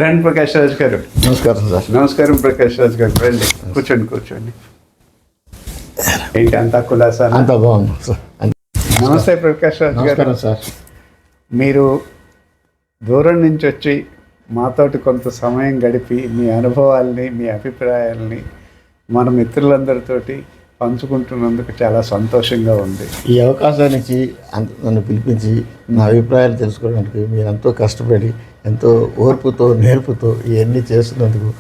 రండి ప్రకాష్ రాజ్ గారు. నమస్కారం సార్. నమస్కారం ప్రకాష్ రాజ్ గారు, రండి కూర్చోండి. ఏంటి అంతా కులాసా? అంత బాగుంది సార్. నమస్తే ప్రకాష్ రాజ్ గారు. నమస్కారం సార్. మీరు దూరం నుంచి వచ్చి మాతోటి కొంత సమయం గడిపి మీ అనుభవాల్ని, మీ అభిప్రాయాల్ని మన మిత్రులందరితోటి పంచుకుంటున్నందుకు చాలా సంతోషంగా ఉంది. ఈ అవకాశాన్ని ఇచ్చి నన్ను పిలిపించి నా అభిప్రాయాలు తెలుసుకోవడానికి మీరు ఎంతో కష్టపడి ఎంతో ఓర్పుతో నేర్పుతో ఇవన్నీ చేస్తున్నందుకు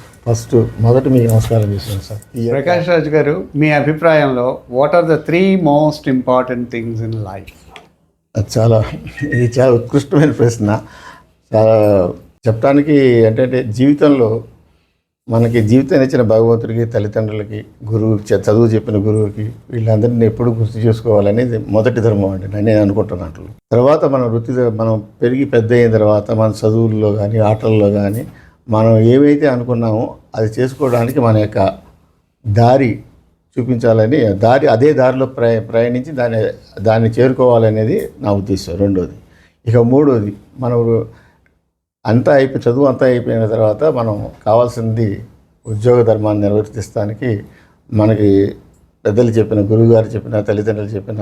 మొదట మీకు నమస్కారం చేస్తున్నాను సార్. ప్రకాష్ రాజ్ గారు, మీ అభిప్రాయంలో what are the 3 most important things in life? ఇది చాలా ఉత్కృష్టమైన ప్రశ్న. చాలా చెప్పడానికి అంటే జీవితంలో మనకి జీవితాన్ని ఇచ్చిన భగవంతుడికి, తల్లిదండ్రులకి, గురువుకి, చదువు చెప్పిన గురువుకి, వీళ్ళందరినీ ఎప్పుడు గుర్తు చేసుకోవాలనేది మొదటి ధర్మం అండి నేను అనుకుంటున్నట్లు. తర్వాత మనం పెరిగి పెద్ద అయిన తర్వాత మన చదువుల్లో కానీ ఆటల్లో కానీ మనం ఏవైతే అనుకున్నామో అది చేసుకోవడానికి మన యొక్క దారి చూపించాలని, అదే దారిలో ప్రయాణించి దాన్ని చేరుకోవాలనేది నా ఉద్దేశం. రెండోది. ఇక మూడోది, మనం చదువు అంతా అయిపోయిన తర్వాత మనం కావాల్సింది ఉద్యోగ ధర్మాన్ని నిర్వర్తిస్తానికి మనకి పెద్దలు చెప్పిన, గురువుగారు చెప్పిన, తల్లిదండ్రులు చెప్పిన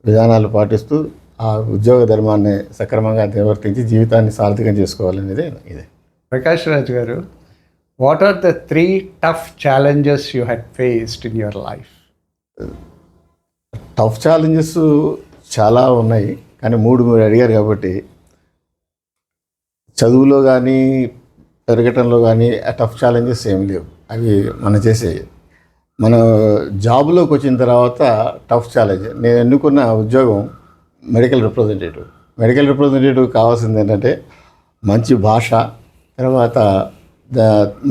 విధానాలు పాటిస్తూ ఆ ఉద్యోగ ధర్మాన్ని సక్రమంగా నిర్వర్తించి జీవితాన్ని సార్థకం చేసుకోవాలనేది ఇదే. ప్రకాష్ రాజ్ గారు, what are the 3 tough challenges you had faced in your life? Tough challenges చాలా ఉన్నాయి, కానీ మీరు అడిగారు కాబట్టి చదువులో కానీ పెరగటంలో కానీ ఆ టఫ్ ఛాలెంజెస్ ఏం లేవు. అవి మన జాబ్లోకి వచ్చిన తర్వాత టఫ్ ఛాలెంజ్. నేను ఎన్నుకున్న ఉద్యోగం మెడికల్ రిప్రజెంటేటివ్ కావాల్సింది ఏంటంటే మంచి భాష, తర్వాత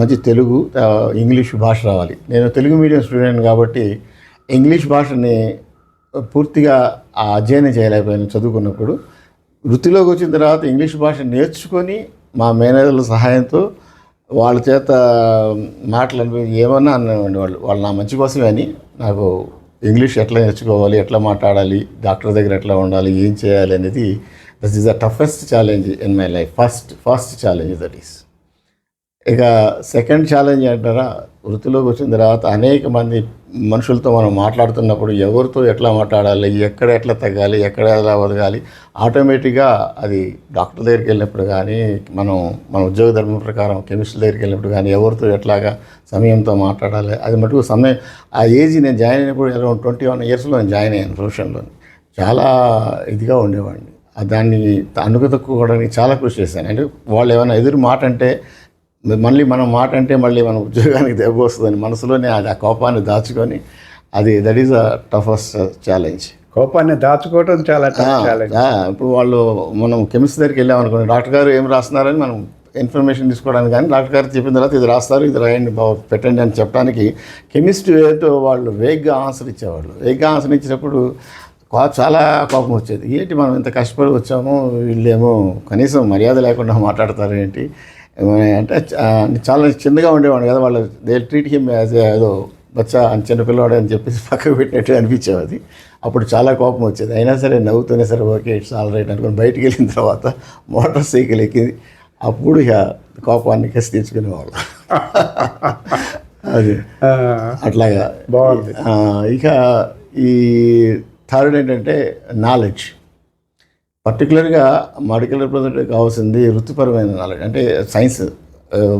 మంచి తెలుగు, ఇంగ్లీష్ భాష రావాలి. నేను తెలుగు మీడియం స్టూడెంట్ కాబట్టి ఇంగ్లీష్ భాషని పూర్తిగా అధ్యయనం చేయలేకపోయాను చదువుకున్నప్పుడు. వృత్తిలోకి వచ్చిన తర్వాత ఇంగ్లీష్ భాష నేర్చుకొని మా మేనేజర్ల సహాయంతో వాళ్ళ చేత మాటలు ఏమన్నా అన్నామండి. వాళ్ళు నా మంచి కోసమే అని నాకు ఇంగ్లీష్ ఎట్లా నేర్చుకోవాలి, ఎట్లా మాట్లాడాలి, డాక్టర్ దగ్గర ఎట్లా ఉండాలి, ఏం చేయాలి అనేది that is the toughest challenge in my life. First challenge that is. ఇక సెకండ్ ఛాలెంజ్ అంటారా, వృత్తిలోకి వచ్చిన తర్వాత అనేక మంది మనుషులతో మనం మాట్లాడుతున్నప్పుడు ఎవరితో ఎట్లా మాట్లాడాలి, ఎక్కడ ఎట్లా తగ్గాలి, ఎక్కడ ఎలా వదగాలి, ఆటోమేటిక్గా అది డాక్టర్ దగ్గరికి వెళ్ళినప్పుడు కానీ మన ఉద్యోగ ధర్మం ప్రకారం కెమిస్ట్రీ దగ్గరికి వెళ్ళినప్పుడు కానీ ఎవరితో ఎట్లాగా సమయంతో మాట్లాడాలి, అది మటుకు ఆ ఏజ్ నేను జాయిన్ అయినప్పుడు అరౌండ్ 21 ఇయర్స్లో నేను జాయిన్ అయ్యాను ప్రొఫెషన్లో. చాలా ఇదిగా ఉండేవాడిని. దాన్ని అనుకోవడానికి చాలా కృషి చేశాను. అంటే వాళ్ళు ఏమైనా ఎదురు మాట అంటే మనం మాట అంటే మళ్ళీ మన ఉద్యోగానికి దెబ్బ వస్తుందని మనసులోనే ఆ కోపాన్ని దాచుకొని that is a toughest challenge. కోపాన్ని దాచుకోవడం చాలా టఫ్ ఛాలెంజ్. ఇప్పుడు మనం కెమిస్ట్ దగ్గరికి వెళ్ళామనుకోండి, డాక్టర్ గారు ఏం రాస్తున్నారని మనం ఇన్ఫర్మేషన్ తీసుకోవడానికి, కానీ డాక్టర్ గారు చెప్పిన తర్వాత ఇది రాస్తారు, ఇది రాయండి, పెట్టండి అని చెప్పడానికి కెమిస్ట్ ఏదో వాళ్ళు వేగ్గా ఆన్సర్ ఇచ్చేవాళ్ళు. వేగ్గా ఆన్సర్ ఇచ్చినప్పుడు చాలా కోపం వచ్చేది. ఏంటి మనం ఇంత కష్టపడి వచ్చాము, వీళ్ళేమో కనీసం మర్యాద లేకుండా మాట్లాడతారు ఏంటి అంటే. చాలా చిన్నగా ఉండేవాడు కదా, వాళ్ళు దే ట్రీట్ హిమ్ యాజ్ ఏదో బచ్చా అని, చిన్నపిల్లవాడు అని చెప్పేసి పక్కకు పెట్టినట్టు అనిపించేది. అప్పుడు చాలా కోపం వచ్చేది. అయినా సరే నవ్వుతూనే సరే ఓకే ఇట్స్ ఆల్ రైట్ అనుకుని బయటికి వెళ్ళిన తర్వాత మోటార్ సైకిల్ ఎక్కి అప్పుడు ఇక కోపాన్ని కసి తెచ్చుకునేవాళ్ళు. అది అట్లాగా బాగుంది. ఇక ఈ థర్డ్ ఏంటంటే నాలెడ్జ్. పర్టికులర్గా మెడికల్ రిప్రజెంటేటివ్ కావాల్సింది వృత్తిపరమైన నాలెడ్జ్, అంటే సైన్స్,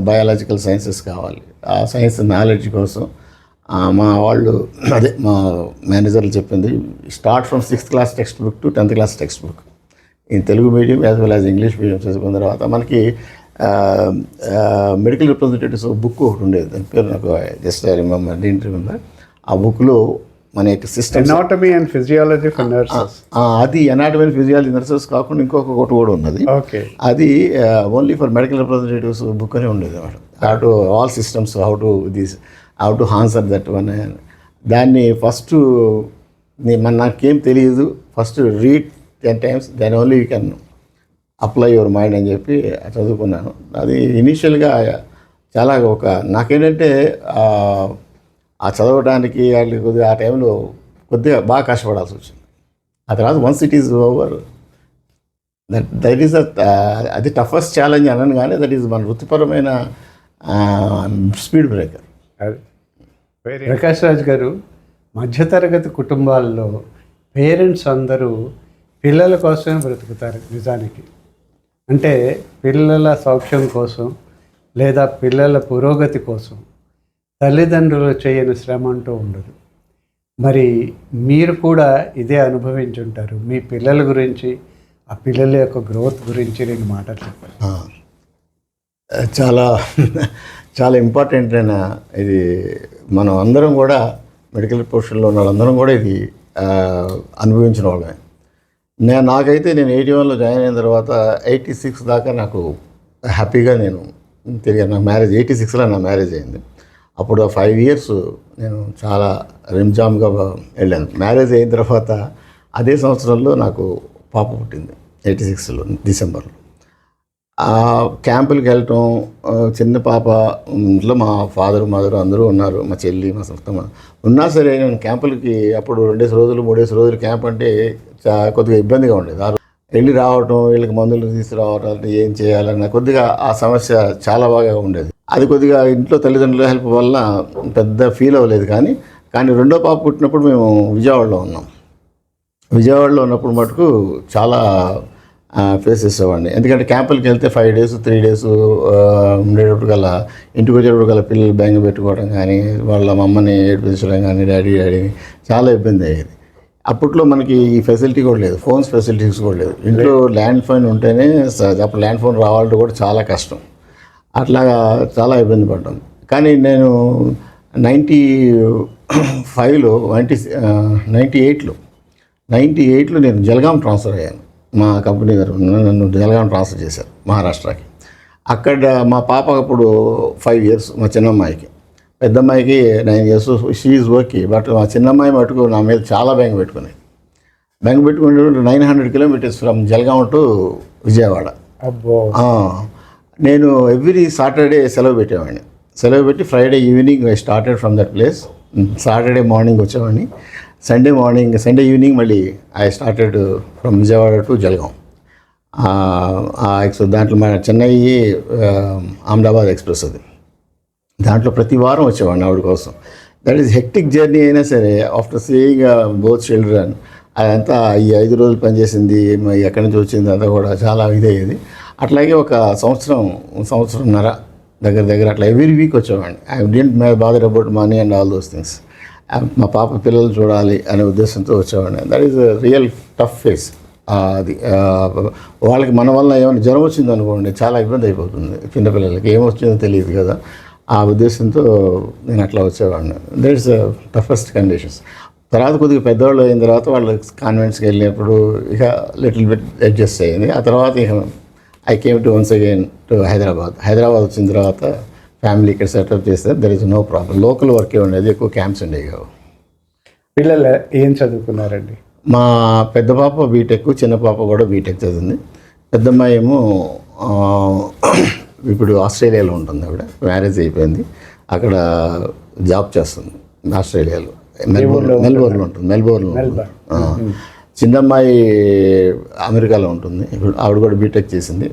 బయాలజికల్ సైన్సెస్ కావాలి. ఆ సైన్స్ నాలెడ్జ్ కోసం మా మేనేజర్లు చెప్పింది start from 6th class text book to 10th class text book in Telugu medium as well as English medium చదువుకున్న తర్వాత మనకి మెడికల్ రిప్రజెంటేటివ్స్ బుక్ ఒకటి ఉండేది. దాని పేరు నాకు జస్ట్ డీంట్ రిమెంబర్. ఆ బుక్లో మన యొక్క system anatomy and physiology for nurses, అది ఎనాటమీ అండ్ ఫిజియాలజీ నర్సెస్ కాకుండా ఇంకొకటి కూడా ఉన్నది. అది only for medical representatives book అని ఉండేది అన్నమాట. How to all systems, how to answer that one. దాన్ని ఫస్ట్ నాకేం తెలియదు, first read 10 times then only you can apply your mind అని చెప్పి చదువుకున్నాను. అది ఇనీషియల్గా చాలా నాకేంటంటే ఆ చదవడానికి కొద్దిగా ఆ టైంలో కొద్దిగా బాగా కష్టపడాల్సి వచ్చింది. ఆ తర్వాత once it is over that is అది టఫెస్ట్ ఛాలెంజ్ అనను కానీ దట్ ఈస్ మన వృత్తిపరమైన స్పీడ్ బ్రేకర్. అది ప్రకాష్ రాజ్ గారు, మధ్యతరగతి కుటుంబాల్లో పేరెంట్స్ అందరూ పిల్లల కోసమే బ్రతుకుతారు నిజానికి. అంటే పిల్లల సౌఖ్యం కోసం లేదా పిల్లల పురోగతి కోసం తల్లిదండ్రులు చేయని శ్రమ అంటూ ఉండదు. మరి మీరు కూడా ఇదే అనుభవించుంటారు. మీ పిల్లల గురించి, ఆ పిల్లల యొక్క గ్రోత్ గురించి రెండు మాటలు చెప్పండి. చాలా చాలా ఇంపార్టెంట్ అయిన ఇది. మనం అందరం కూడా మెడికల్ ప్రొఫెషన్లో ఉన్న వాళ్ళందరం కూడా ఇది అనుభవించిన వాళ్ళమే. నాకైతే నేను 81లో జాయిన్ అయిన తర్వాత 86 దాకా నాకు హ్యాపీగా నేను తిరిగాను. నాకు మ్యారేజ్ 86లో నా మ్యారేజ్ అయింది. అప్పుడు 5 years నేను చాలా రిమ్జామ్గా వెళ్ళాను. మ్యారేజ్ అయిన తర్వాత అదే సంవత్సరంలో నాకు పాప పుట్టింది 86లో డిసెంబర్లో. క్యాంపులకి వెళ్ళటం, చిన్న పాప ఇంట్లో మా ఫాదర్ మదర్ అందరూ ఉన్నారు, మా చెల్లి మా సొంతం ఉన్నా సరే నేను క్యాంపులకి అప్పుడు 2 రోజులు 3 రోజులు క్యాంప్ అంటే కొద్దిగా ఇబ్బందిగా ఉండేది. వెళ్ళి రావటం, వీళ్ళకి మందులు తీసుకురావటం, ఏం చేయాలన్న కొద్దిగా ఆ సమస్య చాలా బాగా ఉండేది. అది కొద్దిగా ఇంట్లో తల్లిదండ్రుల హెల్ప్ వల్ల పెద్ద ఫీల్ అవ్వలేదు. కానీ రెండో పాప పుట్టినప్పుడు మేము విజయవాడలో ఉన్నాం. విజయవాడలో ఉన్నప్పుడు మటుకు చాలా ఫేస్ చేసేవాడిని. ఎందుకంటే క్యాంపులకి వెళ్తే 5 days 3 days ఉండేటప్పటికల్లా ఇంటికి వచ్చేటప్పటికల్లా పిల్లలు బెంగ పెట్టుకోవడం కానీ, వాళ్ళ మమ్మని ఏడిపించడం కానీ, డాడీని చాలా ఇబ్బంది అయ్యేది. అప్పట్లో మనకి ఈ ఫెసిలిటీ కూడా లేదు, ఫోన్స్ ఫెసిలిటీస్ కూడా లేదు. ఇంట్లో ల్యాండ్ ఫోన్ ఉంటేనే, అప్పుడు ల్యాండ్ ఫోన్ రావాలంటే కూడా చాలా కష్టం. అట్లాగా చాలా ఇబ్బంది పడ్డాం. కానీ నేను 98లో నేను జలగాం ట్రాన్స్ఫర్ అయ్యాను. మా కంపెనీ నన్ను జలగాం ట్రాన్స్ఫర్ చేశారు మహారాష్ట్రకి. అక్కడ మా పాప అప్పుడు 5 years, మా చిన్నమ్మాయికి. పెద్దమ్మాయికి 9 years. She is working. But మా చిన్నమ్మాయి మటుకు నా మీద చాలా బెంగ పెట్టుకునే 900 kilometers from Jalgaon to Vijayawada. అబ్బో. నేను ఎవ్రీ సాటర్డే సెలవు పెట్టేవాడిని. సెలవు పెట్టి Friday evening I started from that place. Saturday morning వచ్చేవాడిని. సండే ఈవినింగ్ మళ్ళీ I started from Vijayawada to Jalgaon. దాంట్లో మన చెన్నై అహ్మదాబాద్ ఎక్స్ప్రెస్ అది. దాంట్లో ప్రతి వారం వచ్చేవాడిని ఆవిడ కోసం. దట్ ఈస్ హెక్టిక్ జర్నీ అయినా సరే, ఆఫ్టర్ సీయింగ్ బోత్ చిల్డ్రన్, అదంతా ఈ 5 రోజులు పనిచేసింది, ఎక్కడి నుంచి వచ్చింది అంతా కూడా చాలా ఇదయ్యేది. అట్లాగే ఒక సంవత్సరంన్నర దగ్గర అట్లా ఎవ్రీ వీక్ వచ్చేవాడిని. I didn't bother about money and all those things. మా పాప పిల్లలు చూడాలి అనే ఉద్దేశంతో వచ్చేవాడిని. That is real tough face. అది వాళ్ళకి మన వల్ల ఏమైనా జ్వరం వచ్చింది అనుకోండి, చాలా ఇబ్బంది అయిపోతుంది. చిన్నపిల్లలకి ఏమొచ్చిందో తెలియదు కదా. ఆ ఉద్దేశంతో నేను అట్లా వచ్చేవాడిని. That is toughest conditions. తర్వాత కొద్దిగా పెద్దవాళ్ళు అయిన తర్వాత వాళ్ళు కాన్వెంట్స్కి వెళ్ళినప్పుడు ఇక లిటిల్ బిట్ అడ్జస్ట్ అయ్యింది. ఆ తర్వాత ఇక I came to once again to Hyderabad వచ్చిన తర్వాత ఫ్యామిలీ ఇక్కడ సెటప్ చేస్తే there is no problem. Local వర్కే ఉండేది, ఎక్కువ క్యాంప్స్ ఉండేవి కావు. పిల్లలు ఏం చదువుకున్నారండి? మా పెద్ద పాప బీటెక్, చిన్న పాప కూడా బీటెక్ చదివింది. పెద్దమ్మాయి ఏమో ఇప్పుడు ఆస్ట్రేలియాలో ఉంటుంది. ఆవిడ మ్యారేజ్ అయిపోయింది, అక్కడ జాబ్ చేస్తుంది ఆస్ట్రేలియాలో. మెల్బోర్న్లో ఉంటుంది. చిన్నమ్మాయి అమెరికాలో ఉంటుంది. ఇప్పుడు ఆవిడ కూడా బీటెక్ చేసింది.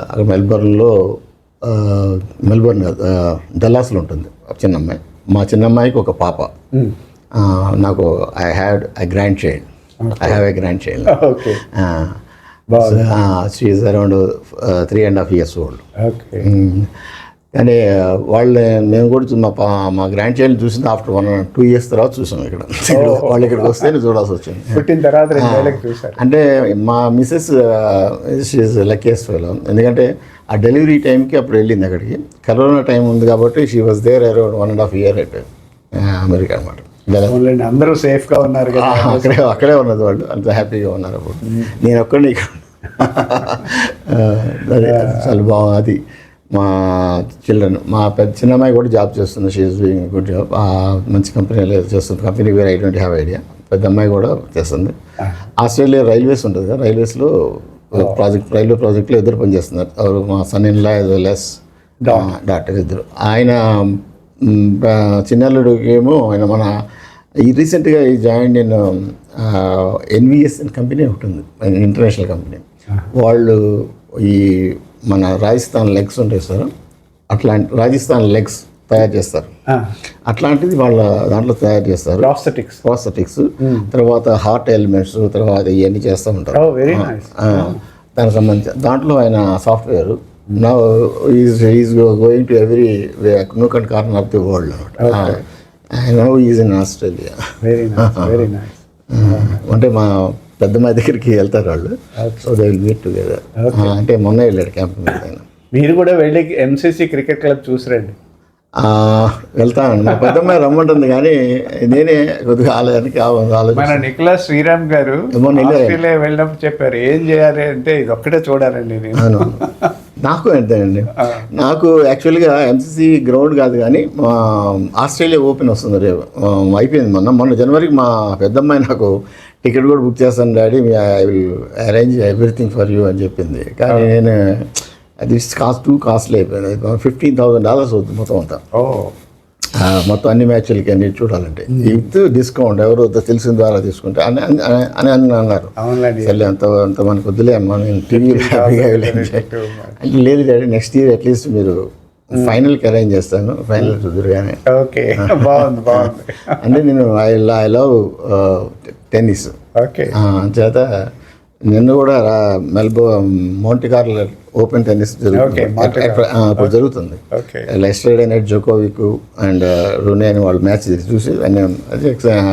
అక్కడ మెల్బోర్న్ డల్లాస్లో ఉంటుంది చిన్నమ్మాయి. మా చిన్నమ్మాయికి ఒక పాప. నాకు I have a grand child. She is around 3.5 years old. కానీ నేను కూడా మా గ్రాండ్ చైల్డ్ చూసింది ఆఫ్టర్ 1-2 years తర్వాత చూసాం. ఇక్కడ వాళ్ళు ఇక్కడికి వస్తేనే చూడాల్సి వచ్చింది. పుట్టిన తర్వాత అంటే మా Mrs she is luckiest fellow. ఎందుకంటే ఆ డెలివరీ టైంకి అప్పుడు వెళ్ళింది అక్కడికి. కరోనా టైం ఉంది కాబట్టి she was there around 1.5 year అయిపోయింది అమెరికా అనమాట. అందరూ సేఫ్గా ఉన్నారు కదా. అక్కడే ఉన్నది, వాళ్ళు అంత హ్యాపీగా ఉన్నారు. అప్పుడు నేను ఒక్కడిని ఇక్కడ. అదే చాలా బాగుంది. మా చిల్డ్రన్, మా చిన్నమ్మాయి కూడా జాబ్ చేస్తుంది. She is doing good job. మంచి కంపెనీలో చేస్తుంది. కంపెనీ వేరే ఐ డోంట్ హ్యావ్ ఐడియా. పెద్ద అమ్మాయి కూడా చేస్తుంది. ఆస్ట్రేలియా రైల్వేస్ ఉంటుంది కదా, రైల్వేస్లో రైల్వే ప్రాజెక్ట్లో ఇద్దరు పనిచేస్తున్నారు. మా son in law as well as doctor ఇద్దరు. ఆయన చిన్నల్లుడికి ఏమో ఆయన రీసెంట్గా ఈ జాయిన్ ఇన్ ఎన్విఎస్ అనే కంపెనీ ఉంటుంది, ఇంటర్నేషనల్ కంపెనీ. వాళ్ళు ఈ మన రాజస్థాన్ లెగ్స్ ఉంటాయి సార్, అట్లాంటి రాజస్థాన్ లెగ్స్ తయారు చేస్తారు. అట్లాంటిది వాళ్ళ దాంట్లో తయారు చేస్తారు, ప్రాస్థెటిక్స్. తర్వాత హార్ట్ ఎలిమెంట్స్, తర్వాత ఇవన్నీ చేస్తూ ఉంటారు. దానికి సంబంధించి దాంట్లో ఆయన సాఫ్ట్వేర్ నా is going to every nook and corner of the world అనమాట. Now is in Australia. అంటే మా పెద్దమ్మ దగ్గరికి వెళ్తారు వాళ్ళు, so they will meet together. అంటే మొన్న వెళ్ళాడు క్యాంప్ మీద ఆయన. మీరు కూడా వెళ్ళి ఎంసీసీ క్రికెట్ క్లబ్ చూసిరండి. వెళ్తానండి, మా పెద్దమ్మాయి రమ్మంటుంది కానీ నేనే కొద్దిగా మన నికోలస్ శ్రీరామ్ గారు ఆస్ట్రేలియా వెళ్ళినప్పుడు చెప్పారు ఏం చేయాలి అంటే ఇది ఒక్కటే చూడాలండి. నేను నాకు అంతేనండి, నాకు యాక్చువల్గా ఎంసీసీ గ్రౌండ్ కాదు కానీ మా ఆస్ట్రేలియా ఓపెన్ వస్తుంది రేపు, అయిపోయింది మొన్న జనవరికి. మా పెద్దమ్మాయి నాకు టికెట్ కూడా బుక్ చేస్తాను daddy, I will arrange everything for you అని చెప్పింది. కానీ నేను అది కాస్ట్లీ అయిపోయింది. $15,000 అవుతుంది మొత్తం అంతా, మొత్తం అన్ని మ్యాచ్లకి అన్ని చూడాలంటే. విత్ డిస్కౌంట్ ఎవరో తెలిసిన ద్వారా తీసుకుంటే అని అన్నారు. అంత మనకు వద్దులే మనం టీవీలో హ్యాపీగా అంటే లేదు డాడీ, నెక్స్ట్ ఇయర్ అట్లీస్ట్ మీరు ఫైనల్కి అరేంజ్ చేస్తాను, ఫైనల్ చూదురుగానే. ఓకే, బాగుంది బాగుంది. అంటే నేను ఐ లవ్ టెన్నిస్. చేత నిన్ను కూడా మౌంటి కార్లో ఓపెన్ టెన్నిస్ ఇప్పుడు జరుగుతుంది. ఎస్టర్డే నైట్ జోకోవిక్ అండ్ రూనే అని వాళ్ళు మ్యాచ్ చూసి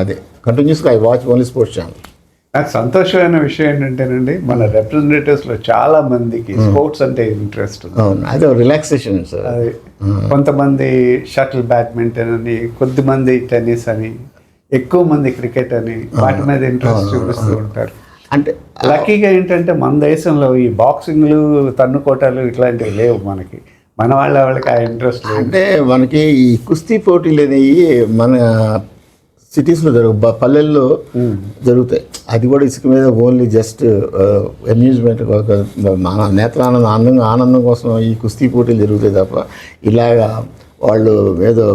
అది కంటిన్యూస్గా I watch only sports channel. నాకు సంతోషమైన విషయం ఏంటంటేనండి, మన రిప్రజెంటేటివ్స్లో చాలా మందికి స్పోర్ట్స్ అంటే ఇంట్రెస్ట్. అవును, అదే రిలాక్సేషన్ సార్. అది కొంతమంది షటిల్ బ్యాడ్మింటన్ అని, కొద్దిమంది టెన్నిస్ అని, ఎక్కువ మంది క్రికెట్ అని, వాటి మీద ఇంట్రెస్ట్ చూపిస్తూ ఉంటారు. అంటే లక్కీగా ఏంటంటే మన దేశంలో ఈ బాక్సింగ్లు, తన్నుకోటాలు ఇట్లాంటివి లేవు మనకి. మన వాళ్ళకి ఆ ఇంట్రెస్ట్ లేదు. అంటే మనకి ఈ కుస్తీ పోటీలు అనేవి మన సిటీస్లో పల్లెల్లో జరుగుతాయి. అది కూడా ఇసుక మీద ఓన్లీ జస్ట్ అమ్యూజ్మెంట్, ఆనందం కోసం ఈ కుస్తీ పోటీలు జరుగుతాయి తప్ప ఇలాగా వాళ్ళు ఏదో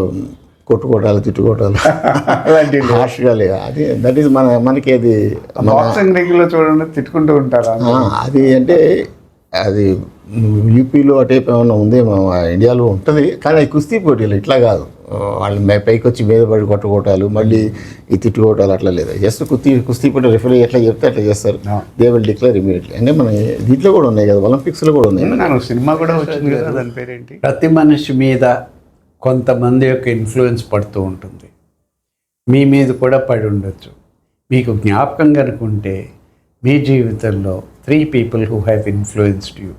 కొట్టుకోవటాలు, తిట్టుకోవటాలు హార్ష్గా లేదు. అది దట్ ఈస్ మనకి అది బాక్సింగ్ రింగ్లో చూడండి తిట్టుకుంటూ ఉంటారు. అది అంటే అది యూపీలో అటేపు ఏమన్నా ఉందేమో, ఇండియాలో ఉంటుంది. కానీ అది కుస్తీ పోటీలు ఇట్లా కాదు, వాళ్ళు పైకి వచ్చి మీద పడి కొట్టుకోవటాలు, మళ్ళీ ఈ తిట్టుకోవటాలు అట్లా లేదు. జస్ట్ కుస్తీ పోటీ రిఫరీ ఎట్లా చెప్తే అట్లా చేస్తారు. They will declare immediately. అంటే మన దీంట్లో కూడా ఉన్నాయి కదా, ఒలింపిక్స్లో కూడా ఉన్నాయి. సినిమా కూడా వచ్చింది కదా, దాని పేరేంటి? ప్రతి మనిషి మీద కొంతమంది యొక్క ఇన్ఫ్లుయెన్స్ పడుతూ ఉంటుంది. మీ మీద కూడా పడి ఉండొచ్చు. మీకు జ్ఞాపకం కనుకుంటే మీ జీవితంలో 3 people who have influenced you,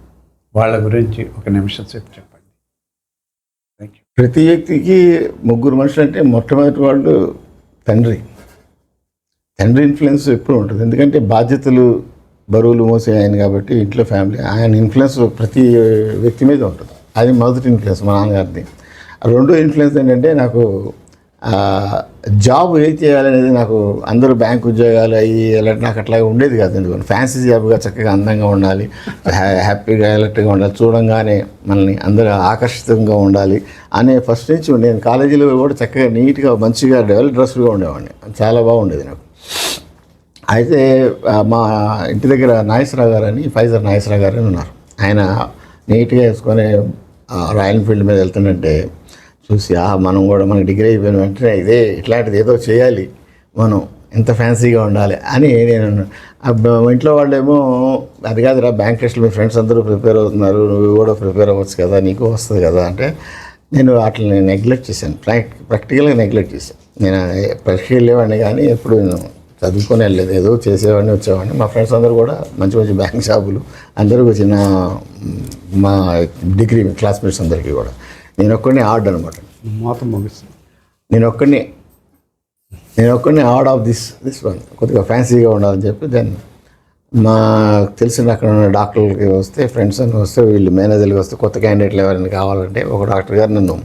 వాళ్ళ గురించి ఒక నిమిషం సేపు చెప్పండి. Thank you. ప్రతి వ్యక్తికి 3 మనుషులు అంటే మొట్టమొదటి వాళ్ళు తండ్రి ఇన్ఫ్లుయెన్స్ ఎప్పుడు ఉంటుంది. ఎందుకంటే బాధ్యతలు, బరువులు మోసే ఆయన కాబట్టి ఇంట్లో ఫ్యామిలీ, ఆయన ఇన్ఫ్లుయెన్స్ ప్రతి వ్యక్తి మీద ఉంటుంది. అది మొదటి ఇన్ఫ్లుయెన్స్ మా నాన్నగారిది. రెండో ఇన్ఫ్లుయెన్స్ ఏంటంటే నాకు జాబ్ ఏం చేయాలనేది, నాకు అందరూ బ్యాంక్ ఉద్యోగాలు అయ్యి ఎలాంటి నాకు అట్లాగే ఉండేది కాదు. ఎందుకంటే ఫ్యాన్సీ జాబ్గా చక్కగా అందంగా ఉండాలి, హ్యాపీగా ఎలక్ట్గా ఉండాలి, చూడంగానే మనల్ని అందరూ ఆకర్షితంగా ఉండాలి అనే ఫస్ట్ నుంచి నేను కాలేజీలో కూడా చక్కగా నీట్గా మంచిగా వెల్ డ్రెస్డ్గా ఉండేవాడిని. చాలా బాగుండేది నాకు. అయితే మా ఇంటి దగ్గర నాగేశ్వరరావు గారు అని, ఫైజర్ నాగేశ్వరరావు గారు అని ఉన్నారు. ఆయన నీట్గా వేసుకొని రాయల్ ఎన్ఫీల్డ్ మీద వెళ్తుందంటే చూసి మనం కూడా మనకి డిగ్రీ అయిపోయిన వెంటనే ఇట్లాంటిది ఏదో చేయాలి, మనం ఎంత ఫ్యాన్సీగా ఉండాలి అని నేను. ఇంట్లో వాళ్ళేమో అది కాదురా, బ్యాంక్ టెస్ట్లు మీ ఫ్రెండ్స్ అందరూ ప్రిపేర్ అవుతున్నారు, నువ్వు కూడా ప్రిపేర్ అవ్వచ్చు కదా, నీకు వస్తుంది కదా అంటే నేను వాటిని నెగ్లెక్ట్ చేశాను. ప్రాక్టికల్గా నెగ్లెక్ట్ చేశాను. నేను పరీక్ష వెళ్ళేవాడిని కానీ ఎప్పుడు నేను చదువుకొని వెళ్ళలేదు, ఏదో చేసేవాడిని వచ్చేవాడిని. మా ఫ్రెండ్స్ అందరూ కూడా మంచి మంచి బ్యాంక్ జాబులు, అందరూ వచ్చిన మా డిగ్రీ క్లాస్మేట్స్ అందరికీ కూడా. నేను ఒక్కడిని ఆర్డ్ అనమాట, మొత్తం ముగిస్తుంది. నేను ఒక్కడిని ఆర్డ్ ఆఫ్ దిస్ వన్, కొద్దిగా ఫ్యాన్సీగా ఉండాలని చెప్పి దాన్ని మా తెలిసిన అక్కడ ఉన్న డాక్టర్లకి వస్తే, ఫ్రెండ్స్ అని వస్తే, వీళ్ళు మేనేజర్కి వస్తే, కొత్త క్యాండిడేట్లు ఎవరైనా కావాలంటే ఒక డాక్టర్ గారు నన్ను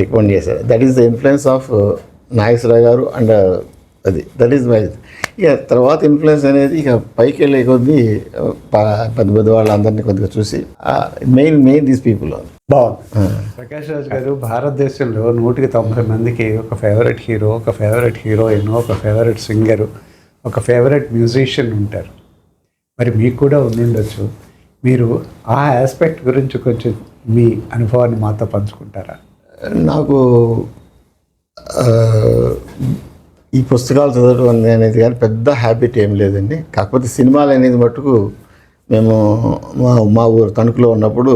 రికమెండ్ చేశారు. That is the influence of Nageswara Rao గారు. And that is my. ఇక తర్వాత ఇన్ఫ్లుయెన్స్ అనేది ఇక పైకి వెళ్ళే కొద్దీ పెద్ద వాళ్ళందరినీ కొద్దిగా చూసి మెయిన్ దీస్ పీపుల్. బాగుంది. ప్రకాష్ రాజ్ గారు, భారతదేశంలో 190 మందికి ఒక ఫేవరెట్ హీరో, ఒక ఫేవరెట్ హీరోయిన్, ఒక ఫేవరెట్ సింగరు ఒక ఫేవరెట్ మ్యూజిషియన్ ఉంటారు, మరి మీకు కూడా ఉండుండొచ్చు. మీరు ఆ ఆస్పెక్ట్ గురించి కొంచెం మీ అనుభవాన్ని మాతో పంచుకుంటారా? నాకు ఈ పుస్తకాలు చదవడం అనేది కానీ పెద్ద హ్యాబిట్ ఏం లేదండి. కాకపోతే సినిమాలు అనేది మట్టుకు మేము మా ఊరు తణుకులో ఉన్నప్పుడు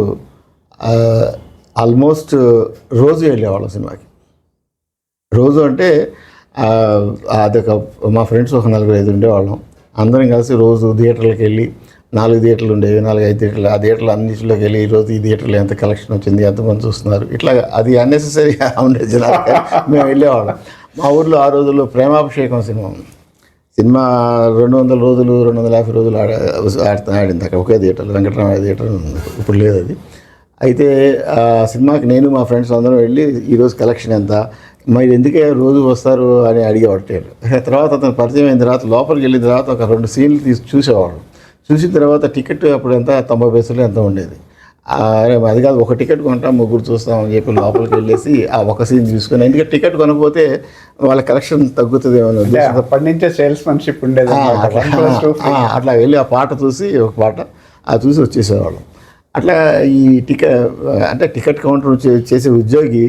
ఆల్మోస్ట్ రోజు వెళ్ళేవాళ్ళం సినిమాకి. రోజు అంటే అదొక మా ఫ్రెండ్స్ ఒక 4-5 ఉండేవాళ్ళం. అందరం కలిసి రోజు థియేటర్లకు వెళ్ళి 4 థియేటర్లు ఉండేవి, 4-5 థియేటర్లు. ఆ థియేటర్లు అన్నింటిలోకి వెళ్ళి ఈరోజు ఈ థియేటర్లో ఎంత కలెక్షన్ వచ్చింది, ఎంతమంది చూస్తున్నారు, ఇట్లా అది అన్నెసెసరీగా ఉండే జనాలు మేము వెళ్ళేవాళ్ళం. మా ఊర్లో ఆ రోజుల్లో ప్రేమాభిషేకం సినిమా 200 రోజులు 250 రోజులు ఆడింది అక్కడ ఒకే థియేటర్లో, వెంకటరామయ్య థియేటర్ ఉంది, ఇప్పుడు లేదు అది. అయితే ఆ సినిమాకి నేను మా ఫ్రెండ్స్ అందరం వెళ్ళి ఈరోజు కలెక్షన్ ఎంత, మరి ఎందుకే రోజు వస్తారు అని అడిగేవాడు. తర్వాత అతను పరిచయం అయిన తర్వాత లోపలికి వెళ్ళిన తర్వాత ఒక 2 సీన్లు చూసేవాడు. చూసిన తర్వాత టికెట్ అప్పుడు ఎంత 90 పైసలు ఎంత ఉండేది. అరే అది కాదు, ఒక టికెట్ కొంటాం, 3 చూస్తామని చెప్పి లోపలికి వెళ్ళేసి ఆ ఒక సీన్ చూసుకుని, ఎందుకంటే టికెట్ కొనకపోతే వాళ్ళ కలెక్షన్ తగ్గుతుందేమో అప్పటి నుంచే సేల్స్మెన్షిప్ ఉండేది. అట్లా వెళ్ళి ఆ పాట చూసి ఒక పాట అది చూసి వచ్చేసేవాళ్ళం. అట్లా ఈ టికెట్ కౌంటర్ చేసే ఉద్యోగి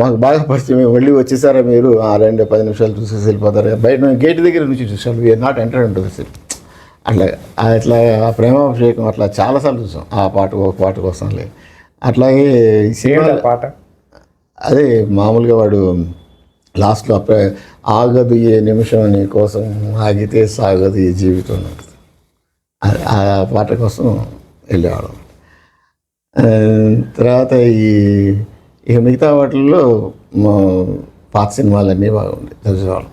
మాకు బాగా పరిచయం. మళ్ళీ వచ్చేసారా మీరు, 2-10 నిమిషాలు చూసేసి వెళ్ళిపోతారు, బయట గేట్ దగ్గర నుంచి చూసాం, we're not enter into the city. అట్లా ఆ ప్రేమాభిషేకం అట్లా చాలాసార్లు చూసాం. ఆ పాట ఒక పాట కోసంలే. అట్లాగే ఈ సినిమా పాట అదే మామూలుగా వాడు లాస్ట్లో ఆగదు ఏ నిమిషం నీ కోసం, ఆగితే సాగదు ఈ జీవితం ఉంటుంది. ఆ పాట కోసం వెళ్ళేవాళ్ళం. తర్వాత ఇక మిగతా వాటిల్లో పాత సినిమాలన్నీ బాగుండే చూసేవాళ్ళం.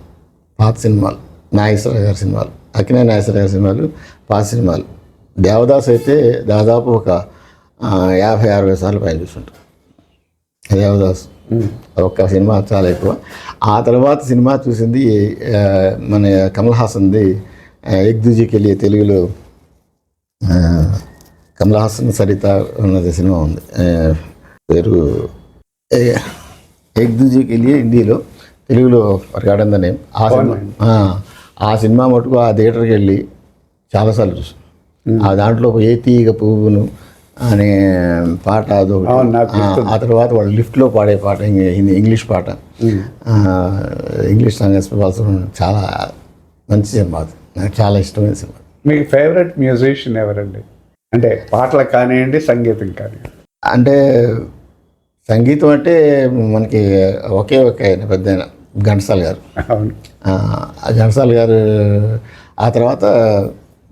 పాత సినిమాలు, నాగేశ్వర గారి సినిమాలు, అక్కినే నాగేశ్వర గారి సినిమాలు, పాత సినిమాలు. దేవదాస్ అయితే దాదాపు ఒక 50-60 సార్లు పైన చూస్తుంటాం. దేవదాస్ ఒక్క సినిమా చాలా ఎక్కువ. ఆ తర్వాత సినిమా చూసింది మన కమల్ హాసన్ది ఏక్ దూజే కే లియే, తెలుగులో కమల్ హాసన్ సరిత ఉన్నది సినిమా ఉంది, పేరు ఏక్ దూజే కే లియే, హిందీలో, తెలుగులో ఫర్గాటన్ ద నేమ్. ఆ సినిమా మటుకు ఆ థియేటర్కి వెళ్ళి చాలాసార్లు చూసాం. ఆ దాంట్లో ఏ తీగ పువ్వును అనే పాట అదొకటి. ఆ తర్వాత వాళ్ళు లిఫ్ట్లో పాడే పాట ఇంగ్లీష్ పాట, ఇంగ్లీష్ సాంగ్ చాలా మంచి సినిమా. నాకు చాలా ఇష్టమైన సినిమా. మీకు ఫేవరెట్ మ్యూజిషియన్ ఎవరండి? అంటే పాటలకు కానివ్వండి, సంగీతం కానివ్వండి. అంటే సంగీతం అంటే మనకి ఒకే ఆయన పెద్ద ఘంటసాల గారు. అవును, ఘంటసాల గారు. ఆ తర్వాత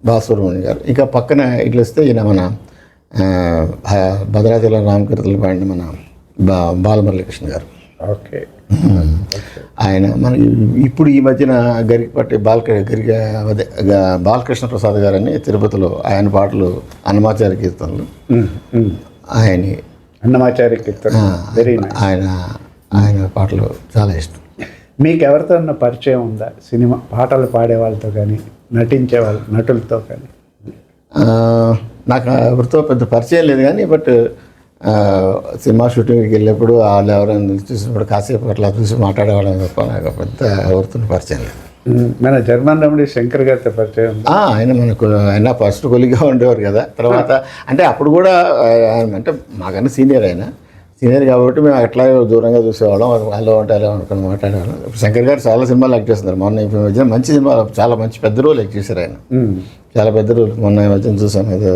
బాలసుబ్రహ్మణ్యం గారు. ఇంకా పక్కన ఇట్లా వస్తే ఈయన మన భద్రాచలం రామకీర్తనలు పాడిన మన బాలమురళీకృష్ణ గారు. ఓకే. ఆయన మన ఇప్పుడు ఈ మధ్యన గరికపాటి బాలకృష్ణ ప్రసాద్ గారు అని తిరుపతిలో ఆయన పాటలు అన్నమాచార్య కీర్తనలు, అన్నమాచార్య కీర్తన ఆయన పాటలు చాలా ఇష్టం. మీకు ఎవరితో ఉన్న పరిచయం ఉందా? సినిమా పాటలు పాడే వాళ్ళతో కానీ, నటించే వాళ్ళ నటులతో కానీ? నాకు ఎవరితో పెద్ద పరిచయం లేదు కానీ, బట్ సినిమా షూటింగ్కి వెళ్ళినప్పుడు వాళ్ళు ఎవరైనా చూసినప్పుడు కాసేపు అట్లా చూసి మాట్లాడేవాళ్ళం తప్ప నాకు పెద్ద ఎవరితో పరిచయం లేదు. మన జర్మన్ రెమెడీ శంకర్ గారితో పరిచయం? ఆయన ఫస్ట్ కొలిగా ఉండేవారు కదా. తర్వాత అంటే అప్పుడు కూడా అంటే మాకన్నా సీనియర్ కాబట్టి మేము అట్లా దూరంగా చూసేవాళ్ళం. వాళ్ళు అంటే అలా అనుకుని మాట్లాడేవాళ్ళం. శంకర్ గారు చాలా సినిమాలు యాక్ట్ చేస్తున్నారు. మొన్న ఈ మధ్యన మంచి సినిమా, చాలా మంచి పెద్ద రోల్ యాక్ట్ చేశారు ఆయన. చాలా పెద్ద రోల్ మొన్న ఈ మధ్యన చూసాను. ఏదో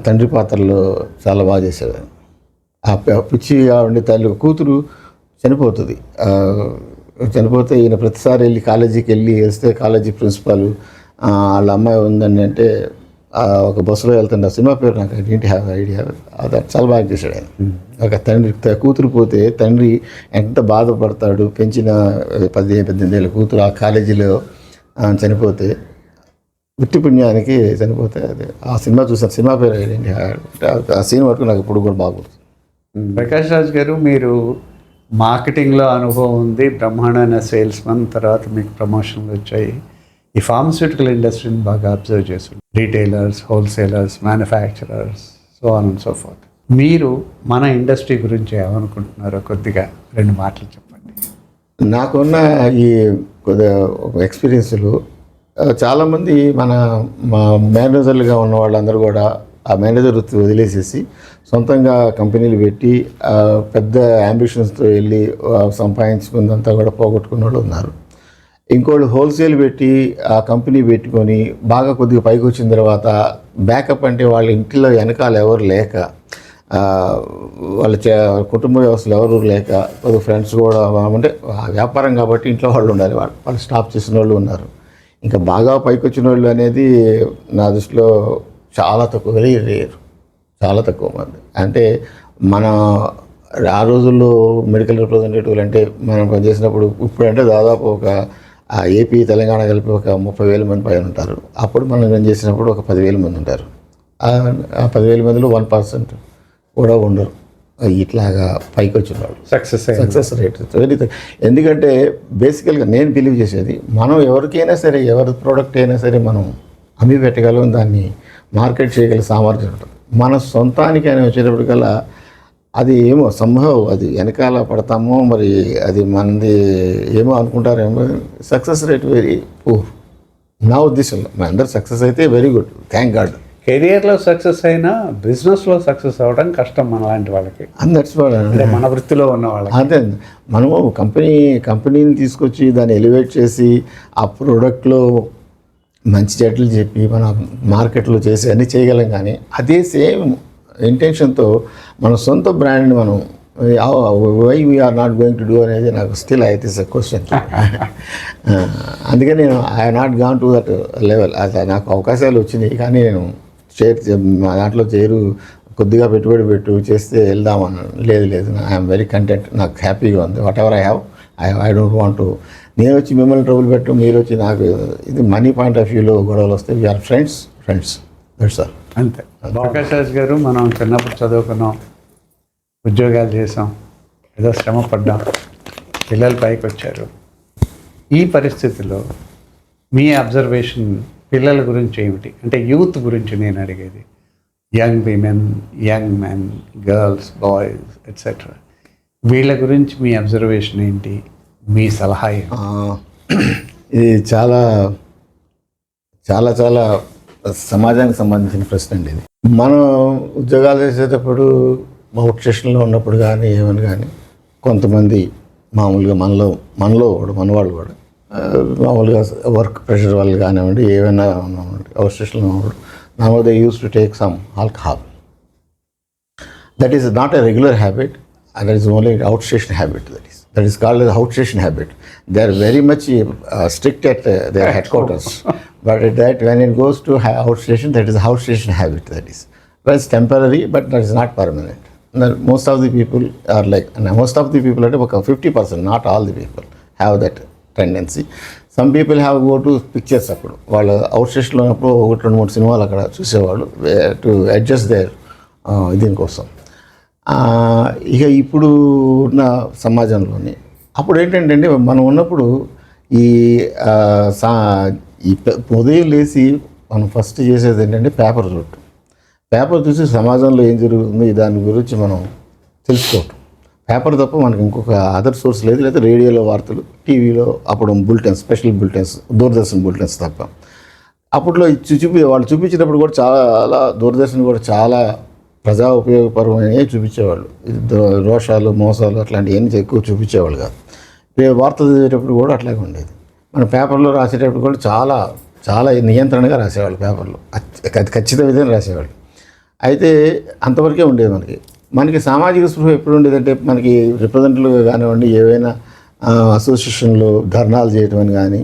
తండ్రి పాత్రలో చాలా బాగా చేశాడు. ఆ పిచ్చిగా ఉండే కూతురు చనిపోతుంది. చనిపోతే ఈయన ప్రతిసారి వెళ్ళి కాలేజీకి వెళ్ళి వస్తే కాలేజీ ప్రిన్సిపాల్ వాళ్ళ అమ్మాయి ఉందని అంటే ఒక బస్సులో వెళ్తుండే. ఆ సినిమా పేరు నాకు ఐడెంటి హ్యావ్ ఐడియా. అది చాలా బాగా చేశాడు ఆయన. ఒక తండ్రి కూతురు పోతే తండ్రి ఎంత బాధపడతాడు. పెంచిన 18 ఏళ్ళ కూతురు ఆ కాలేజీలో చనిపోతే, వృత్తి పుణ్యానికి చనిపోతే, అదే ఆ సినిమా చూసాను. సినిమా పేరు ఐడెంటి హ్యావ్. ఆ సినిమా వరకు నాకు ఇప్పుడు కూడా బాగుంటుంది. ప్రకాష్ రాజ్ గారు, మీరు మార్కెటింగ్లో అనుభవం ఉంది, బ్రహ్మాండమైన సేల్స్మన్, తర్వాత మీకు ప్రమోషన్లు వచ్చాయి. ఈ ఫార్మస్యూటికల్ ఇండస్ట్రీని బాగా అబ్జర్వ్ చేస్తుంది. Retailers, wholesalers, manufacturers, so on and so fourth. మీరు మన ఇండస్ట్రీ గురించి ఏమనుకుంటున్నారో కొద్దిగా 2 మాటలు చెప్పండి. నాకున్న ఈ కొద్దిగా ఎక్స్పీరియన్స్లు చాలామంది మా మేనేజర్లుగా ఉన్న వాళ్ళందరూ కూడా ఆ మేనేజర్ వృత్తి వదిలేసేసి సొంతంగా కంపెనీలు పెట్టి పెద్ద అంబిషన్స్తో వెళ్ళి సంపాదించుకుందంతా కూడా పోగొట్టుకున్న వాళ్ళు ఉన్నారు. ఇంకోళ్ళు హోల్సేల్ పెట్టి ఆ కంపెనీ పెట్టుకొని బాగా కొద్దిగా పైకి వచ్చిన తర్వాత బ్యాకప్ అంటే వాళ్ళ ఇంట్లో వెనకాల ఎవరు లేక వాళ్ళ కుటుంబ వ్యవస్థలు ఎవరు లేక కొద్దిగా ఫ్రెండ్స్ కూడా అంటే వ్యాపారం కాబట్టి ఇంట్లో వాళ్ళు ఉండాలి, వాళ్ళు స్టాప్ చేసిన వాళ్ళు ఉన్నారు. ఇంకా బాగా పైకి వచ్చిన వాళ్ళు అనేది నా దృష్టిలో చాలా తక్కువ, వెరీ రేర్, చాలా తక్కువ మంది. అంటే మన ఆ రోజుల్లో మెడికల్ రిప్రజెంటేటివ్లు అంటే మనం పనిచేసినప్పుడు ఇప్పుడంటే దాదాపు ఒక ఏపీ తెలంగాణ కలిపి ఒక 30,000 మంది పైన ఉంటారు. అప్పుడు మనం పనిచేసినప్పుడు ఒక 10,000 మంది ఉంటారు. ఆ 10,000 మందిలో 1% కూడా ఉండరు ఇట్లాగా పైకి వచ్చినాడు. Success rate very. ఎందుకంటే బేసికల్గా నేను బిలీవ్ చేసేది, మనం ఎవరికైనా సరే ఎవరి ప్రోడక్ట్ అయినా సరే మనం అమ్మి పెట్టగలం, దాన్ని మార్కెట్ చేయగల సామర్థ్యం ఉంటుంది. మన సొంతానికైనా వచ్చేటప్పటికల్లా అది ఏమో సంభవం, అది వెనకాల పడతామో మరి అది మనది ఏమో అనుకుంటారేమో. సక్సెస్ రేట్ వెరీ పూర్ నా ఉద్దేశంలో. మన అందరు సక్సెస్ అయితే వెరీ గుడ్, థ్యాంక్ గాడ్. కెరియర్లో సక్సెస్ అయినా బిజినెస్లో సక్సెస్ అవ్వడం కష్టం మన లాంటి వాళ్ళకి, అంటే మన వృత్తిలో ఉన్న వాళ్ళకి. అదే మనము కంపెనీని తీసుకొచ్చి దాన్ని ఎలివేట్ చేసి ఆ ప్రోడక్ట్లో మంచి చెట్లు చెప్పి మన మార్కెట్లో చేసి అన్నీ చేయగలం. కానీ అదే సేమ్ ఇంటెన్షన్తో మన సొంత బ్రాండ్ని మనం why we're not going to do అనేది నాకు స్టిల్ అయితే ఇస్ ఎ క్వశ్చన్. అందుకని నేను I not gone to that level. అది నాకు అవకాశాలు వచ్చినాయి కానీ నేను దాంట్లో కొద్దిగా పెట్టుబడి పెట్టు చేస్తే వెళ్దామన్నాను. లేదు ఐఎమ్ వెరీ కంటెంట్, నాకు హ్యాపీగా ఉంది. What ever I have I don't want to నేను వచ్చి మిమ్మల్ని ట్రబుల్ పెట్టు, మీరు వచ్చి నాకు ఇది మనీ పాయింట్ ఆఫ్ వ్యూలో గొడవలు వస్తే వీఆర్ ఫ్రెండ్స్ దట్స్ ఆల్. అంతే. ప్రకాష్ రాజ్ గారు, మనం చిన్నప్పుడు చదువుకున్నాం, ఉద్యోగాలు చేసాం, ఏదో శ్రమ పడ్డాం, పిల్లలు పైకి వచ్చారు. ఈ పరిస్థితిలో మీ అబ్జర్వేషన్ పిల్లల గురించి ఏమిటి? అంటే యూత్ గురించి నేను అడిగేది. Young women, young men, girls, boys etcetera, వీళ్ళ గురించి మీ అబ్జర్వేషన్ ఏంటి, మీ సలహా ఏంటి? ఇది చాలా చాలా చాలా సమాజానికి సంబంధించిన ప్రశ్న అండి. ఇది మనం ఉద్యోగాలు చేసేటప్పుడు అవుట్ స్టేషన్లో ఉన్నప్పుడు కానీ ఏమని కానీ కొంతమంది మామూలుగా మనవాళ్ళు కూడా మామూలుగా వర్క్ ప్రెషర్ వాళ్ళు కానివ్వండి, ఏమైనా ఉన్నామండి అవుట్ స్టేషన్లో ఉన్నప్పుడు normal they use to take some alcohol. That is not a regular habit, that is only out station habit. That is called as out station habit. They are very much strict at their headquarters. But when it goes to out station, that is out station habit. That is, well, it's temporary, but that is not permanent. Most of the people are like, most of the people, about 50%, not all the people have that tendency. Some people have go to pictures అప్పుడు వాళ్ళు out స్టేషన్లో ఉన్నప్పుడు 1-2-3 సినిమాలు అక్కడ చూసేవాళ్ళు to adjust there దీనికోసం. ఇక ఇప్పుడు ఉన్న సమాజంలోని అప్పుడు ఏంటంటే అండి, మనం ఉన్నప్పుడు ఈ ఉదయం లేచి మనం ఫస్ట్ చేసేది ఏంటంటే పేపర్ చూసి సమాజంలో ఏం జరుగుతుంది దాని గురించి మనం తెలుసుకోవటం. పేపర్ తప్ప మనకి ఇంకొక అదర్ సోర్స్ లేదు. లేదా రేడియోలో వార్తలు, టీవీలో అప్పుడు bulletins, special bulletins, Doordarshan bulletins తప్ప. అప్పట్లో వాళ్ళు చూపించినప్పుడు కూడా చాలా దూరదర్శన్ కూడా చాలా ప్రజా ఉపయోగపరమైనవి చూపించేవాళ్ళు. రోషాలు, మోసాలు అట్లాంటివన్నీ ఎక్కువ చూపించేవాళ్ళు కాదు. వార్తలు చదివేటప్పుడు కూడా అట్లాగే ఉండేది. మన పేపర్లో రాసేటప్పుడు కూడా చాలా చాలా నియంత్రణగా రాసేవాళ్ళు. పేపర్లో ఖచ్చిత విధంగా రాసేవాళ్ళు. అయితే అంతవరకే ఉండేది. మనకి సామాజిక స్పృహ ఎప్పుడు ఉండేదంటే, మనకి రిప్రజెంటేటివ్గా కానివ్వండి, ఏవైనా అసోసియేషన్లో ధర్నాలు చేయటం అని కానీ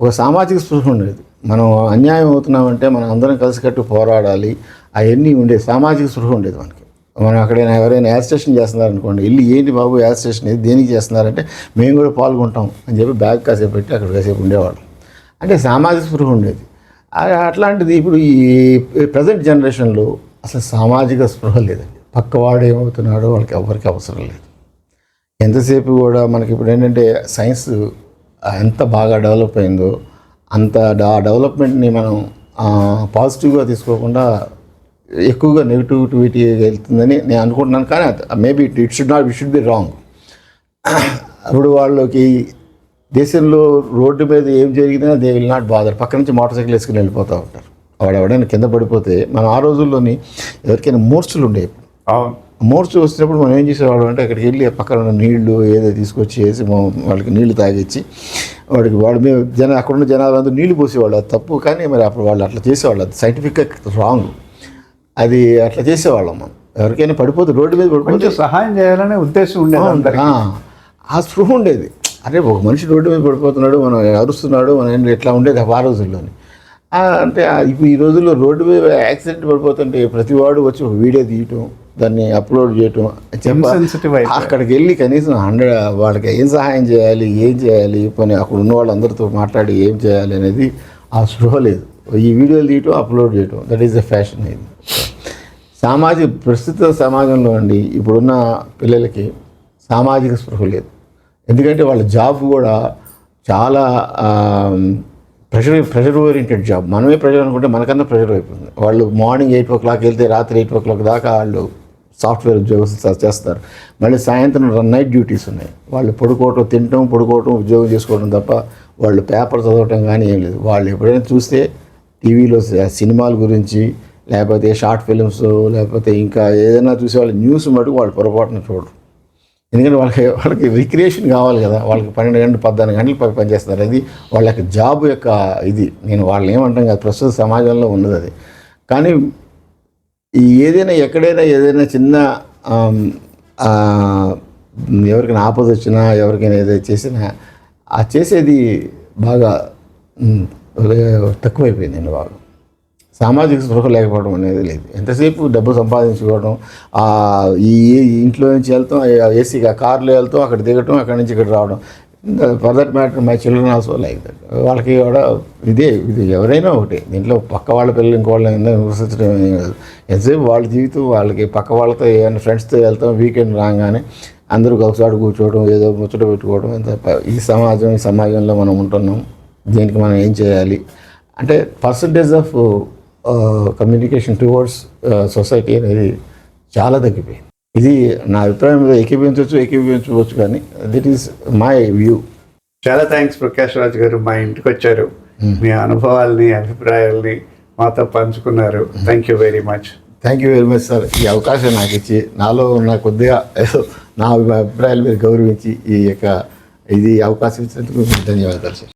ఒక సామాజిక స్పృహ ఉండేది. మనం అన్యాయం అవుతున్నామంటే మనం అందరం కలిసికట్టు పోరాడాలి, అవన్నీ ఉండేది. సామాజిక స్పృహ ఉండేది మనకి. మనం అక్కడైనా ఎవరైనా యాడ్ స్టేషన్ చేస్తున్నారనుకోండి, వెళ్ళి ఏంటి బాబు యాడ్ స్టేషన్ ఇది దేనికి చేస్తున్నారంటే మేము కూడా పాల్గొంటాం అని చెప్పి బ్యాగ్ కాసేపు పెట్టి అక్కడ కాసేపు ఉండేవాళ్ళం. అంటే సామాజిక స్పృహ ఉండేది. అట్లాంటిది ఇప్పుడు ఈ ప్రజెంట్ జనరేషన్లో అసలు సామాజిక స్పృహ లేదండి. పక్కవాడు ఏమవుతున్నాడో వాళ్ళకి ఎవరికి అవసరం లేదు. ఎంతసేపు కూడా మనకి ఇప్పుడు ఏంటంటే సైన్స్ ఎంత బాగా డెవలప్ అయిందో అంత డెవలప్మెంట్ని మనం పాజిటివ్గా తీసుకోకుండా ఎక్కువగా నెగిటివిటీ వెళ్తుందని నేను అనుకుంటున్నాను. కానీ maybe it should be wrong. అప్పుడు వాళ్ళకి దేశంలో రోడ్డు మీద ఏం జరిగినా దే విల్ నాట్ బాదర్, పక్క నుంచి మోటార్ సైకిల్ వేసుకుని వెళ్ళిపోతూ ఉంటారు. వాడు ఎవడైనా కింద పడిపోతే, మనం ఆ రోజుల్లోని ఎవరికైనా మూర్ఛలు ఉండేవి. అవును. మూర్ఛ వచ్చినప్పుడు మనం ఏం చేసేవాళ్ళం అంటే అక్కడికి వెళ్ళి పక్కన ఉన్న నీళ్లు ఏదో తీసుకొచ్చి వేసి వాళ్ళకి నీళ్లు తాగిచ్చి వాడి మీద అక్కడున్న జనాలందరూ నీళ్లు పోసేవాళ్ళు. అది తప్పు, కానీ మరి అప్పుడు వాళ్ళు అట్లా చేసేవాళ్ళు. అది సైంటిఫిక్గా రాంగ్. అది అట్లా చేసేవాళ్ళం మనం. ఎవరికైనా పడిపోతే రోడ్డు మీద పడిపోతే సహాయం చేయాలనే ఉద్దేశం ఉండేది. ఆ స్పృహ ఉండేది. అరే ఒక మనిషి రోడ్డు మీద పడిపోతున్నాడు, మనం అరుస్తున్నాడు, మనం ఎట్లా ఉండేది ఆ రోజుల్లోని. అంటే ఇప్పుడు ఈ రోజుల్లో రోడ్డు మీద యాక్సిడెంట్ పడిపోతుంటే ప్రతి వాడు వచ్చి ఒక వీడియో తీయటం, దాన్ని అప్లోడ్ చేయటం, అక్కడికి వెళ్ళి కనీసం 100 వాళ్ళకి ఏం సహాయం చేయాలి, ఏం చేయాలి, పని అక్కడ ఉన్న వాళ్ళందరితో మాట్లాడి ఏం చేయాలి అనేది ఆ స్పృహ లేదు. ఈ వీడియోలు తీయటం, అప్లోడ్ చేయటం, దట్ ఈస్ ద ఫ్యాషన్. ఇది ప్రస్తుత సమాజంలో అండి ఇప్పుడున్న పిల్లలకి సామాజిక స్పృహ లేదు. ఎందుకంటే వాళ్ళ జాబ్ కూడా చాలా ప్రెషర్ ఓరియంటెడ్ జాబ్. మనమే ప్రెషర్ అనుకుంటే మనకన్నా ప్రెషర్ అయిపోతుంది. వాళ్ళు మార్నింగ్ 8 o'clock వెళ్తే రాత్రి 8 o'clock దాకా వాళ్ళు సాఫ్ట్వేర్ ఉద్యోగం చేస్తారు. మళ్ళీ సాయంత్రం నైట్ డ్యూటీస్ ఉన్నాయి. వాళ్ళు తినటం పడుకోవటం ఉద్యోగం చేసుకోవడం తప్ప వాళ్ళు పేపర్ చదవటం కానీ ఏం లేదు. వాళ్ళు ఎప్పుడైనా చూస్తే టీవీలో సినిమాల గురించి, లేకపోతే షార్ట్ ఫిల్మ్స్, లేకపోతే ఇంకా ఏదైనా చూసే వాళ్ళు న్యూస్ మటుకు వాళ్ళు పొరపాటున చూడరు. ఎందుకంటే వాళ్ళకి రిక్రియేషన్ కావాలి కదా. వాళ్ళకి 12 గంటలు 14 గంటలు పనిచేస్తారు. అది వాళ్ళకి జాబ్ యొక్క ఇది. నేను వాళ్ళని ఏమంటాం కదా, ప్రస్తుత సమాజంలో ఉన్నది అది. కానీ ఏదైనా ఎక్కడైనా ఏదైనా చిన్న ఎవరికైనా ఆపద వచ్చినా, ఎవరికైనా ఏదైనా చేసినా ఆ చేసేది బాగా తక్కువైపోయిందండి. బాగా సామాజిక స్పృహ లేకపోవడం అనేది లేదు. ఎంతసేపు డబ్బు సంపాదించుకోవడం, ఈ ఇంట్లో నుంచి వెళ్తాం, ఏసీ కార్లో వెళ్తాం, అక్కడ దిగటం, అక్కడి నుంచి ఇక్కడ రావడం. For that matter my children also like that. వాళ్ళకి కూడా ఇది ఎవరైనా ఒకటి. దీంట్లో పక్క వాళ్ళ పిల్లలు ఇంకోళ్ళని విమర్శించడం కాదు. ఎంతసేపు వాళ్ళ జీవితం వాళ్ళకి. పక్క వాళ్ళతో ఏమైనా ఫ్రెండ్స్తో వెళ్తాం, వీకెండ్ రాగానే అందరూ ఒకసారి కూర్చోవడం, ఏదో ముచ్చట పెట్టుకోవడం. ఈ సమాజంలో మనం ఉంటున్నాం. దీనికి మనం ఏం చేయాలి అంటే percentage of communication towards society అనేది చాలా తగ్గిపోయింది. ఇది నా అభిప్రాయం మీద ఏకీభవించవచ్చు, కానీ దిట్ ఈస్ మై వ్యూ. చాలా థ్యాంక్స్ ప్రకాష్ రాజ్ గారు, మా ఇంటికి వచ్చారు, మీ అనుభవాల్ని, అభిప్రాయాల్ని మాతో పంచుకున్నారు. Thank you very much. Thank you very much sir. ఈ అవకాశం నాకు ఇచ్చి, నాలో ఉన్న కొద్దిగా నా అభిప్రాయాలు మీరు గౌరవించి ఇది అవకాశం ఇచ్చినందుకు ధన్యవాదాలు సార్.